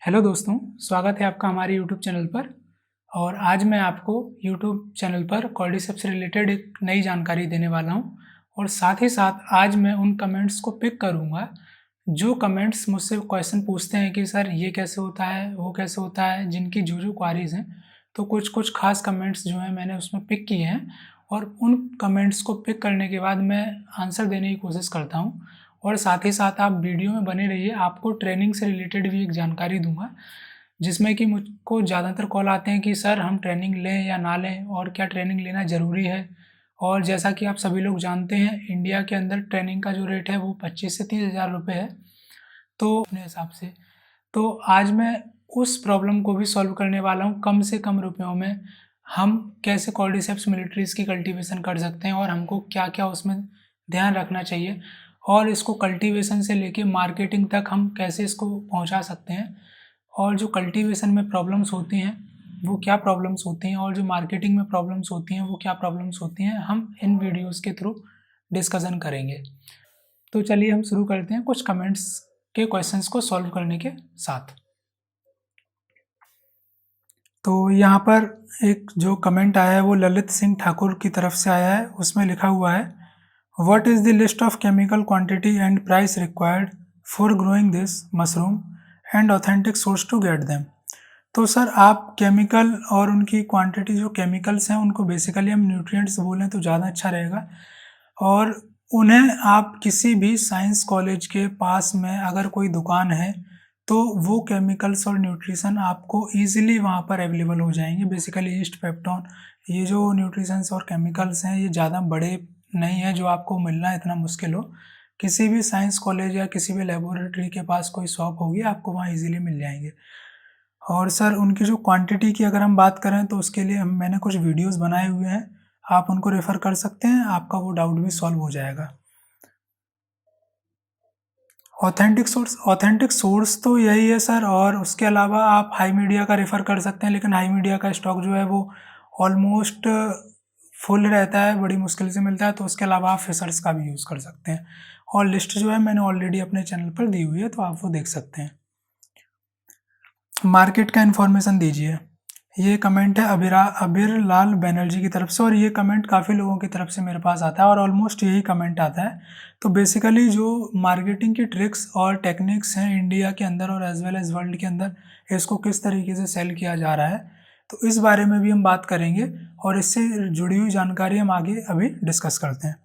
Hello दोस्तों, स्वागत है आपका हमारे यूट्यूब चैनल पर। और आज मैं आपको यूट्यूब चैनल पर कॉर्डिसेप्स से रिलेटेड एक नई जानकारी देने वाला हूं। और साथ ही साथ आज मैं उन कमेंट्स को पिक करूंगा जो कमेंट्स मुझसे क्वेश्चन पूछते हैं कि सर ये कैसे होता है, वो कैसे होता है, जिनकी जो क्वारीज हैं। तो कुछ कुछ खास कमेंट्स जो हैं मैंने उसमें पिक किए हैं और उन कमेंट्स को पिक करने के बाद मैं आंसर देने की कोशिश करता हूँ। और साथ ही साथ आप वीडियो में बने रहिए, आपको ट्रेनिंग से रिलेटेड भी एक जानकारी दूंगा, जिसमें कि मुझको ज़्यादातर कॉल आते हैं कि सर हम ट्रेनिंग लें या ना लें और क्या ट्रेनिंग लेना ज़रूरी है। और जैसा कि आप सभी लोग जानते हैं, इंडिया के अंदर ट्रेनिंग का जो रेट है वो 25 से 30 हज़ार रुपये है। तो अपने हिसाब से तो आज मैं उस प्रॉब्लम को भी सॉल्व करने वाला हूँ। कम से कम रुपयों में हम कैसे कॉर्डिसेप्स मिलिट्रीज़ की कल्टीवेशन कर सकते हैं और हमको क्या क्या उसमें ध्यान रखना चाहिए, और इसको कल्टीवेशन से लेके मार्केटिंग तक हम कैसे इसको पहुंचा सकते हैं, और जो कल्टीवेशन में प्रॉब्लम्स होती हैं वो क्या प्रॉब्लम्स होती हैं, और जो मार्केटिंग में प्रॉब्लम्स होती हैं वो क्या प्रॉब्लम्स होती हैं, हम इन वीडियोस के थ्रू डिस्कशन करेंगे। तो चलिए हम शुरू करते हैं कुछ कमेंट्स के क्वेश्चंस को सॉल्व करने के साथ। तो यहाँ पर एक जो कमेंट आया है वो ललित सिंह ठाकुर की तरफ से आया है। उसमें लिखा हुआ है, what is the list of chemical quantity and price required for growing this mushroom and authentic source to get them. तो सर आप केमिकल और उनकी क्वांटिटी, जो केमिकल्स हैं उनको बेसिकली हम न्यूट्रिएंट्स बोलें तो ज़्यादा अच्छा रहेगा। और उन्हें आप किसी भी साइंस कॉलेज के पास में अगर कोई दुकान है तो वो केमिकल्स और न्यूट्रिशन आपको ईजिली वहाँ पर अवेलेबल हो जाएंगे। बेसिकली ईस्ट, पेप्टोन, ये जो न्यूट्रिशंस और केमिकल्स हैं ये ज़्यादा बड़े नहीं है जो आपको मिलना इतना मुश्किल हो। किसी भी साइंस कॉलेज या किसी भी लेबोरेटरी के पास कोई शॉप होगी, आपको वहाँ इजीली मिल जाएंगे। और सर उनकी जो क्वांटिटी की अगर हम बात करें तो उसके लिए मैंने कुछ वीडियोस बनाए हुए हैं, आप उनको रेफ़र कर सकते हैं, आपका वो डाउट भी सॉल्व हो जाएगा। ऑथेंटिक सोर्स तो यही है सर, और उसके अलावा आप हाई मीडिया का रेफ़र कर सकते हैं, लेकिन हाई मीडिया का स्टॉक जो है वो ऑलमोस्ट फुल रहता है, बड़ी मुश्किल से मिलता है। तो उसके अलावा आप फिशर्स का भी यूज़ कर सकते हैं, और लिस्ट जो है मैंने ऑलरेडी अपने चैनल पर दी हुई है, तो आप वो देख सकते हैं। मार्केट का इन्फॉर्मेशन दीजिए, ये कमेंट है अबीरलाल बनर्जी की तरफ से, और ये कमेंट काफ़ी लोगों की तरफ से मेरे पास आता है और ऑलमोस्ट यही कमेंट आता है। तो बेसिकली जो मार्केटिंग की ट्रिक्स और टेक्निक्स हैं इंडिया के अंदर और एज वेल एज़ वर्ल्ड के अंदर, इसको किस तरीके से सेल किया जा रहा है, तो इस बारे में भी हम बात करेंगे और इससे जुड़ी हुई जानकारी हम आगे अभी डिस्कस करते हैं।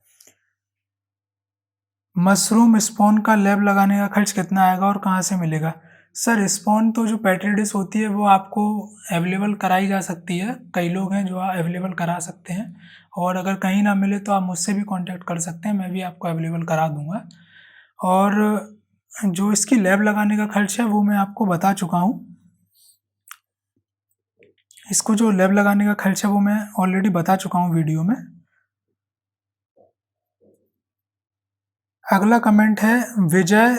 मशरूम स्पॉन का लैब लगाने का खर्च कितना आएगा और कहाँ से मिलेगा? सर स्पॉन तो जो पेट्री डिश होती है वो आपको अवेलेबल कराई जा सकती है, कई लोग हैं जो अवेलेबल करा सकते हैं, और अगर कहीं ना मिले तो आप मुझसे भी कांटेक्ट कर सकते हैं, मैं भी आपको अवेलेबल करा दूंगा। और जो इसकी लैब लगाने का खर्च है वो मैं आपको बता चुका हूँ। इसको जो लैब लगाने का खर्च है वो मैं ऑलरेडी बता चुका हूँ वीडियो में। अगला कमेंट है विजय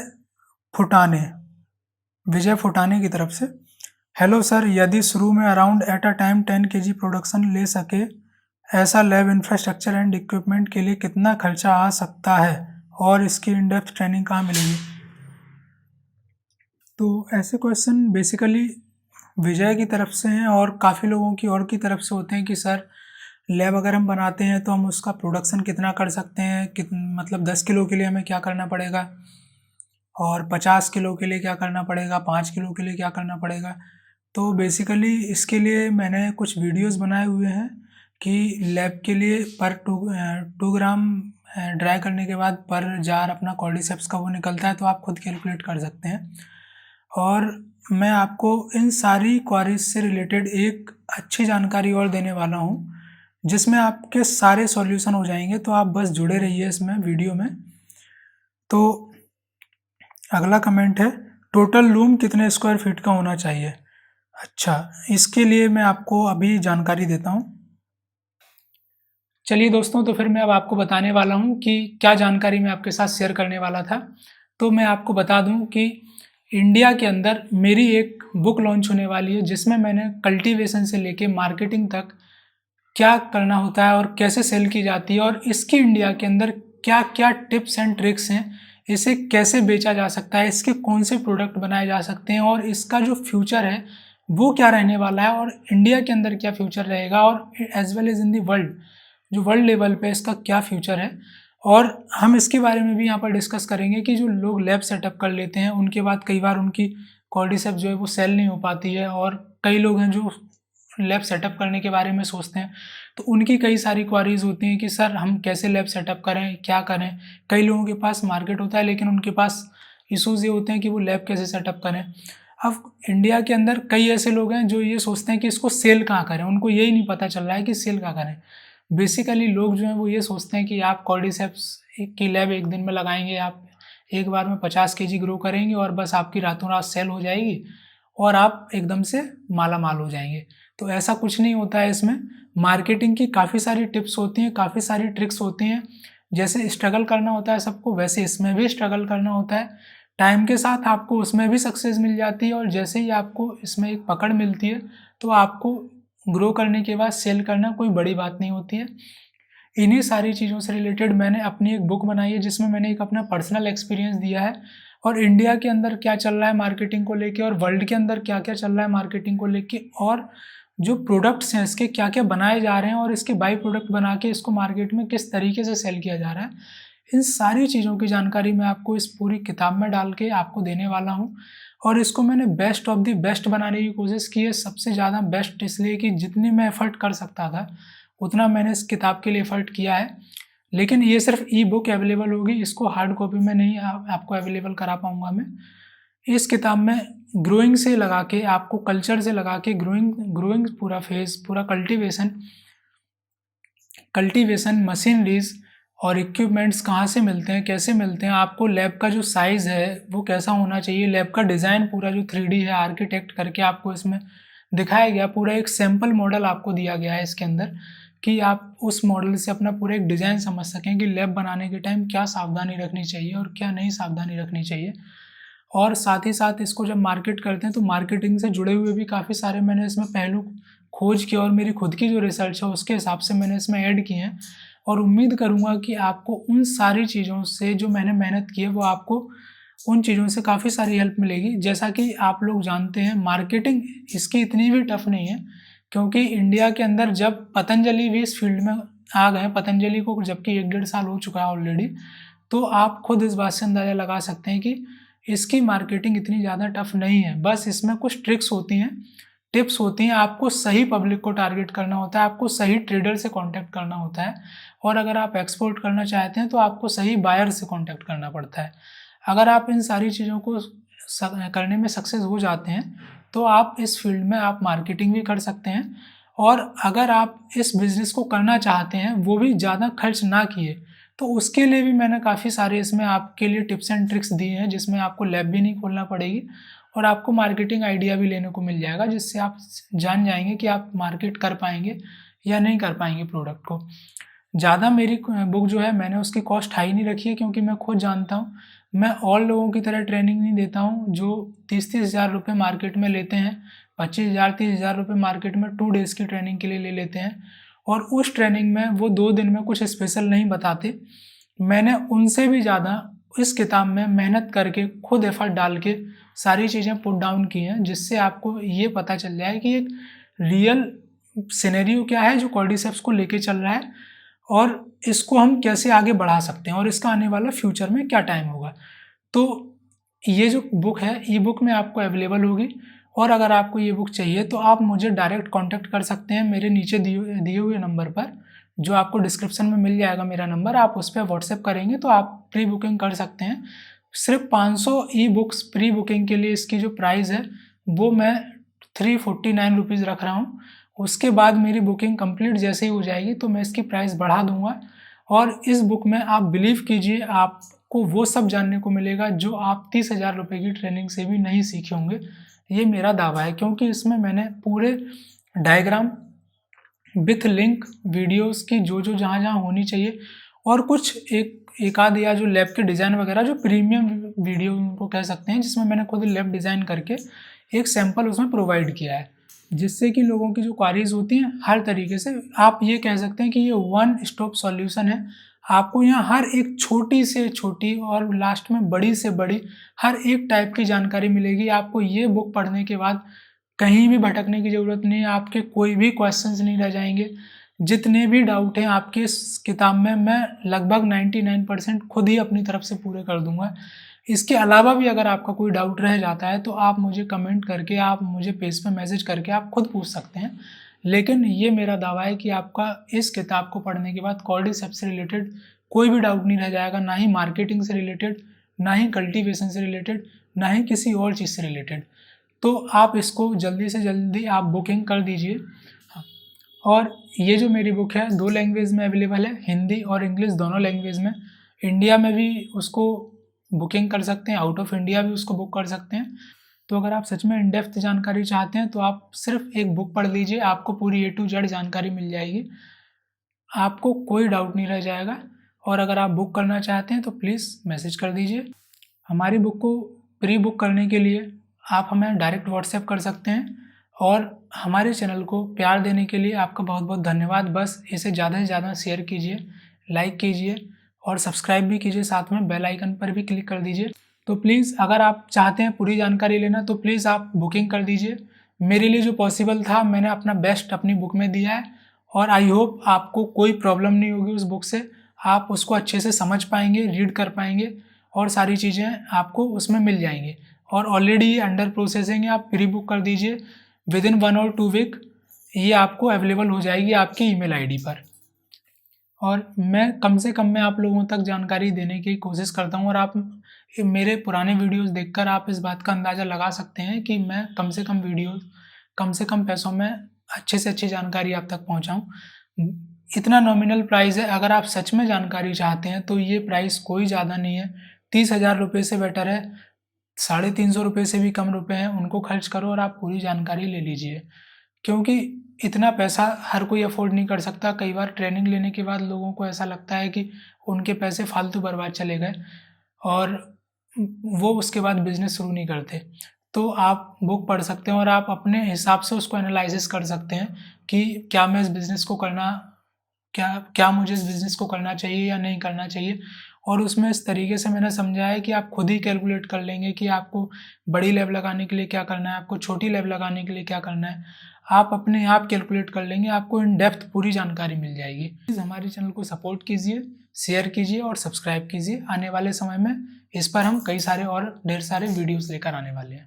फुटाने की तरफ से। हेलो सर, यदि शुरू में around at a time 10 kg production ले सके, ऐसा लैब इंफ्रास्ट्रक्चर एंड इक्विपमेंट के लिए कितना खर्चा आ सकता है और इसकी इन डेप्थ ट्रेनिंग कहाँ मिलेगी? तो ऐसे क्वेश्चन बेसिकली विजय की तरफ से हैं और काफ़ी लोगों की और की तरफ से होते हैं कि सर लैब अगर हम बनाते हैं तो हम उसका प्रोडक्शन कितना कर सकते हैं, मतलब 10 किलो के लिए हमें क्या करना पड़ेगा, और 50 किलो के लिए क्या करना पड़ेगा, 5 किलो के लिए क्या करना पड़ेगा। तो बेसिकली इसके लिए मैंने कुछ वीडियोस बनाए हुए हैं कि लैब के लिए पर 2 ग्राम ड्राई करने के बाद पर जार अपना कॉर्डिसेप्स का वो निकलता है, तो आप खुद कैलकुलेट कर सकते हैं। और मैं आपको इन सारी क्वारीज से रिलेटेड एक अच्छी जानकारी और देने वाला हूँ जिसमें आपके सारे सॉल्यूशन हो जाएंगे, तो आप बस जुड़े रहिए इसमें वीडियो में। तो अगला कमेंट है, टोटल लूम कितने स्क्वायर फीट का होना चाहिए? अच्छा, इसके लिए मैं आपको अभी जानकारी देता हूँ। चलिए दोस्तों, तो फिर मैं अब आपको बताने वाला हूँ कि क्या जानकारी मैं आपके साथ शेयर करने वाला था। तो मैं आपको बता दूँ कि इंडिया के अंदर मेरी एक बुक लॉन्च होने वाली है जिसमें मैंने कल्टीवेशन से लेके मार्केटिंग तक क्या करना होता है और कैसे सेल की जाती है, और इसकी इंडिया के अंदर क्या क्या टिप्स एंड ट्रिक्स हैं, इसे कैसे बेचा जा सकता है, इसके कौन से प्रोडक्ट बनाए जा सकते हैं और इसका जो फ्यूचर है वो क्या रहने वाला है और इंडिया के अंदर क्या फ्यूचर रहेगा और as well as in the world, जो वर्ल्ड लेवल पे इसका क्या फ्यूचर है। और हम इसके बारे में भी यहाँ पर डिस्कस करेंगे कि जो लोग लैब सेटअप कर लेते हैं उनके बाद कई बार उनकी कॉर्डिसेप्स जो है वो सेल नहीं हो पाती है, और कई लोग हैं जो लैब सेटअप करने के बारे में सोचते हैं तो उनकी कई सारी क्वारीज होती हैं कि सर हम कैसे लैब सेटअप करें, क्या करें। कई लोगों के पास मार्केट होता है लेकिन उनके पास इश्यूज़ ये होते हैं कि वो लैब कैसे सेटअप करें। अब इंडिया के अंदर कई ऐसे लोग हैं जो ये सोचते हैं कि इसको सेल कहाँ करें, उनको यही नहीं पता चल रहा है कि सेल कहाँ करें। बेसिकली लोग जो हैं वो ये सोचते हैं कि आप कॉर्डिसेप्स की लैब एक दिन में लगाएंगे, आप एक बार में 50 kg ग्रो करेंगे और बस आपकी रातों रात सेल हो जाएगी और आप एकदम से माला माल हो जाएंगे। तो ऐसा कुछ नहीं होता है। इसमें मार्केटिंग की काफ़ी सारी टिप्स होती हैं, काफ़ी सारी ट्रिक्स होती हैं। जैसे स्ट्रगल करना होता है सबको, वैसे इसमें भी स्ट्रगल करना होता है। टाइम के साथ आपको उसमें भी सक्सेस मिल जाती है और जैसे ही आपको इसमें एक पकड़ मिलती है तो आपको ग्रो करने के बाद सेल करना कोई बड़ी बात नहीं होती है। इन्हीं सारी चीज़ों से रिलेटेड मैंने अपनी एक बुक बनाई है जिसमें मैंने एक अपना पर्सनल एक्सपीरियंस दिया है और इंडिया के अंदर क्या चल रहा है मार्केटिंग को लेके और वर्ल्ड के अंदर क्या क्या चल रहा है मार्केटिंग को लेके और जो प्रोडक्ट्स हैं इसके क्या क्या बनाए जा रहे हैं और इसके बाई प्रोडक्ट बना के इसको मार्केट में किस तरीके से सेल किया जा रहा है। इन सारी चीज़ों की जानकारी मैं आपको इस पूरी किताब में डाल के आपको देने वाला हूँ और इसको मैंने बेस्ट ऑफ द बेस्ट बनाने की कोशिश की है। सबसे ज़्यादा बेस्ट इसलिए कि जितनी मैं एफ़र्ट कर सकता था उतना मैंने इस किताब के लिए एफ़र्ट किया है। लेकिन ये सिर्फ ई बुक अवेलेबल होगी, इसको हार्ड कॉपी में नहीं आपको अवेलेबल करा पाऊँगा मैं। इस किताब में ग्रोइंग से लगा के आपको कल्चर से लगा के ग्रोइंग पूरा फेज, पूरा कल्टीवेशन मशीनरीज और इक्विपमेंट्स कहाँ से मिलते हैं, कैसे मिलते हैं, आपको लैब का जो साइज़ है वो कैसा होना चाहिए, लैब का डिज़ाइन पूरा जो 3D है आर्किटेक्ट करके आपको इसमें दिखाया गया। पूरा एक सैम्पल मॉडल आपको दिया गया है इसके अंदर कि आप उस मॉडल से अपना पूरा एक डिज़ाइन समझ सकें कि लैब बनाने के टाइम क्या सावधानी रखनी चाहिए और क्या नहीं सावधानी रखनी चाहिए। और साथ ही साथ इसको जब मार्केट करते हैं तो मार्केटिंग से जुड़े हुए भी काफ़ी सारे मैंने इसमें पहलू खोज किए और मेरी खुद की जो रिसर्च है उसके हिसाब से मैंने इसमें ऐड किए हैं और उम्मीद करूँगा कि आपको उन सारी चीज़ों से जो मैंने मेहनत की है वो आपको उन चीज़ों से काफ़ी सारी हेल्प मिलेगी। जैसा कि आप लोग जानते हैं मार्केटिंग इसकी इतनी भी टफ नहीं है क्योंकि इंडिया के अंदर जब पतंजलि भी इस फील्ड में आ गए, पतंजलि को जबकि 1-1.5 साल हो चुका है ऑलरेडी, तो आप खुद इस बात से अंदाज़ा लगा सकते हैं कि इसकी मार्केटिंग इतनी ज़्यादा टफ नहीं है। बस इसमें कुछ ट्रिक्स होती हैं, टिप्स होती हैं। आपको सही पब्लिक को टारगेट करना होता है, आपको सही ट्रेडर से कांटेक्ट करना होता है और अगर आप एक्सपोर्ट करना चाहते हैं तो आपको सही बायर से कांटेक्ट करना पड़ता है। अगर आप इन सारी चीज़ों को करने में सक्सेस हो जाते हैं तो आप इस फील्ड में आप मार्केटिंग भी कर सकते हैं और अगर आप इस बिज़नेस को करना चाहते हैं वो भी ज़्यादा खर्च ना किए तो उसके लिए भी मैंने काफ़ी सारे इसमें आपके लिए टिप्स एंड ट्रिक्स दिए हैं जिसमें आपको लैब भी नहीं खोलना पड़ेगी और आपको मार्केटिंग आइडिया भी लेने को मिल जाएगा जिससे आप जान जाएंगे कि आप मार्केट कर पाएंगे या नहीं कर पाएंगे प्रोडक्ट को। ज़्यादा मेरी बुक जो है मैंने उसकी कॉस्ट हाई नहीं रखी है क्योंकि मैं खुद जानता हूँ मैं और लोगों की तरह ट्रेनिंग नहीं देता हूँ जो 30-30 हज़ार रुपये मार्केट में लेते हैं, 25,000-30,000 रुपये मार्केट में 2 डेज़ की ट्रेनिंग के लिए ले लेते हैं और उस ट्रेनिंग में वो 2 दिन में कुछ स्पेशल नहीं बताते। मैंने उनसे भी ज़्यादा इस किताब में मेहनत करके खुद एफर्ट डाल के सारी चीज़ें पुट डाउन की हैं जिससे आपको ये पता चल जाए कि एक रियल सिनेरियो क्या है जो कॉर्डिसेप्स को लेके चल रहा है और इसको हम कैसे आगे बढ़ा सकते हैं और इसका आने वाला फ्यूचर में क्या टाइम होगा। तो ये जो बुक है ई बुक में आपको अवेलेबल होगी और अगर आपको ये बुक चाहिए तो आप मुझे डायरेक्ट कांटेक्ट कर सकते हैं मेरे नीचे दिए हुए नंबर पर, जो आपको डिस्क्रिप्शन में मिल जाएगा मेरा नंबर। आप उस पर व्हाट्सएप करेंगे तो आप प्री बुकिंग कर सकते हैं। सिर्फ 500 ई बुक्स प्री बुकिंग के लिए इसकी जो प्राइस है वो मैं 349 रुपीज़ रख रहा हूँ। उसके बाद मेरी बुकिंग कंप्लीट जैसे ही हो जाएगी तो मैं इसकी प्राइस बढ़ा दूंगा और इस बुक में आप बिलीव कीजिए आपको वो सब जानने को मिलेगा जो आप 30,000 रुपये की ट्रेनिंग से भी नहीं सीखे होंगे। ये मेरा दावा है क्योंकि इसमें मैंने पूरे डायग्राम विथ लिंक वीडियोस की जो जहाँ जहाँ होनी चाहिए और कुछ एक आध या जो लैब के डिज़ाइन वगैरह जो प्रीमियम वीडियो को कह सकते हैं जिसमें मैंने खुद लैब डिज़ाइन करके एक सैम्पल उसमें प्रोवाइड किया है जिससे कि लोगों की जो क्वारीज होती हैं हर तरीके से आप ये कह सकते हैं कि ये वन स्टॉप सॉल्यूशन है। आपको यहाँ हर एक छोटी से छोटी और लास्ट में बड़ी से बड़ी हर एक टाइप की जानकारी मिलेगी। आपको ये बुक पढ़ने के बाद कहीं भी भटकने की ज़रूरत नहीं है, आपके कोई भी क्वेश्चंस नहीं रह जाएंगे। जितने भी डाउट हैं आपके इस किताब में, मैं लगभग 99% खुद ही अपनी तरफ से पूरे कर दूंगा। इसके अलावा भी अगर आपका कोई डाउट रह जाता है तो आप मुझे कमेंट करके, आप मुझे पेज पे मैसेज करके आप खुद पूछ सकते हैं। लेकिन ये मेरा दावा है कि आपका इस किताब को पढ़ने के बाद कॉर्डिसेप्स से रिलेटेड कोई भी डाउट नहीं रह जाएगा, ना ही मार्केटिंग से रिलेटेड, ना ही कल्टीवेशन से रिलेटेड, ना ही किसी और चीज़ से रिलेटेड। तो आप इसको जल्दी से जल्दी आप बुकिंग कर दीजिए। और ये जो मेरी बुक है 2 लैंग्वेज में अवेलेबल है, हिंदी और इंग्लिश दोनों लैंग्वेज में। इंडिया में भी उसको बुकिंग कर सकते हैं, आउट ऑफ इंडिया भी उसको बुक कर सकते हैं। तो अगर आप सच में इन डेप्थ जानकारी चाहते हैं तो आप सिर्फ एक बुक पढ़ लीजिए, आपको पूरी A to Z जानकारी मिल जाएगी, आपको कोई डाउट नहीं रह जाएगा। और अगर आप बुक करना चाहते हैं तो प्लीज़ मैसेज कर दीजिए। हमारी बुक को प्री बुक करने के लिए आप हमें डायरेक्ट व्हाट्सएप कर सकते हैं। और हमारे चैनल को प्यार देने के लिए आपका बहुत बहुत धन्यवाद। बस इसे ज़्यादा से ज़्यादा शेयर कीजिए, लाइक कीजिए और सब्सक्राइब भी कीजिए, साथ में बेल आइकन पर भी क्लिक कर दीजिए। तो प्लीज़ अगर आप चाहते हैं पूरी जानकारी लेना तो प्लीज़ आप बुकिंग कर दीजिए। मेरे लिए जो पॉसिबल था मैंने अपना बेस्ट अपनी बुक में दिया है और आई होप आपको कोई प्रॉब्लम नहीं होगी उस बुक से। आप उसको अच्छे से समझ पाएंगे, रीड कर पाएंगे और सारी चीज़ें आपको उसमें मिल जाएंगी। और ऑलरेडी अंडर प्रोसेसिंग है, आप प्री बुक कर दीजिए। विद इन 1 और 2 वीक ये आपको अवेलेबल हो जाएगी आपकी ईमेल आईडी पर। और मैं कम से कम में आप लोगों तक जानकारी देने की कोशिश करता हूँ। और आप मेरे पुराने वीडियोस देखकर आप इस बात का अंदाज़ा लगा सकते हैं कि मैं कम से कम वीडियोस, कम से कम पैसों में अच्छे से अच्छी जानकारी आप तक पहुँचाऊँ। इतना नॉमिनल प्राइस है, अगर आप सच में जानकारी चाहते हैं तो ये प्राइस कोई ज़्यादा नहीं है। 30,000 रुपये से बेटर है 350 रुपये से भी कम रुपए हैं, उनको खर्च करो और आप पूरी जानकारी ले लीजिए। क्योंकि इतना पैसा हर कोई अफोर्ड नहीं कर सकता। कई बार ट्रेनिंग लेने के बाद लोगों को ऐसा लगता है कि उनके पैसे फालतू बर्बाद चले गए और वो उसके बाद बिजनेस शुरू नहीं करते। तो आप बुक पढ़ सकते हैं और आप अपने हिसाब से उसको एनालिसिस कर सकते हैं कि क्या मैं इस बिज़नेस को करना, क्या मुझे इस बिज़नेस को करना चाहिए या नहीं करना चाहिए। और उसमें इस तरीके से मैंने समझाया है कि आप खुद ही कैलकुलेट कर लेंगे कि आपको बड़ी लैब लगाने के लिए क्या करना है, आपको छोटी लैब लगाने के लिए क्या करना है। आप अपने आप कैलकुलेट कर लेंगे, आपको इन डेप्थ पूरी जानकारी मिल जाएगी। प्लीज़ हमारे चैनल को सपोर्ट कीजिए, शेयर कीजिए और सब्सक्राइब कीजिए। आने वाले समय में इस पर हम कई सारे और ढेर सारे वीडियोज़ लेकर आने वाले हैं।